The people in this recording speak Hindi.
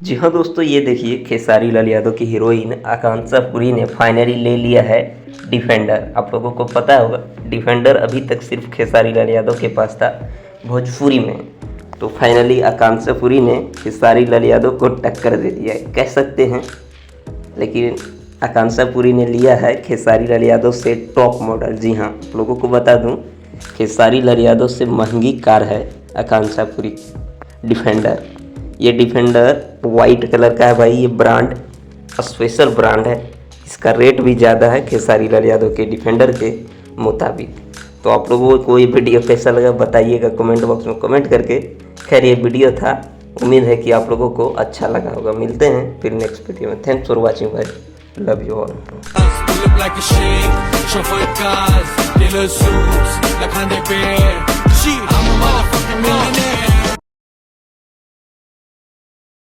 जी हाँ दोस्तों, ये देखिए खेसारी लाल यादव की हीरोइन आकांक्षा पुरी ने फाइनली ले लिया है डिफेंडर। आप लोगों को पता होगा डिफेंडर अभी तक सिर्फ खेसारी लाल यादव के पास था भोजपुरी में, तो फाइनली आकांक्षा पुरी ने खेसारी लाल यादव को टक्कर दे दिया है कह सकते हैं। लेकिन आकांक्षा पुरी ने लिया है खेसारी लाल यादव से टॉप मॉडल। जी हाँ, आप लोगों को बता दूं खेसारी लाल यादव से महंगी कार है आकांक्षा पुरी डिफेंडर। ये डिफेंडर वाइट कलर का है भाई, ये ब्रांड स्पेशल ब्रांड है। इसका रेट भी ज़्यादा है खेसारी लाल यादव के डिफेंडर के मुताबिक। तो आप लोगों को ये वीडियो कैसा लगा बताइएगा कमेंट बॉक्स में कमेंट करके। खैर ये वीडियो था, उम्मीद है कि आप लोगों को अच्छा लगा होगा। मिलते हैं फिर नेक्स्ट वीडियो में। थैंक्स फॉर वॉचिंग भाई, लव यू ऑल।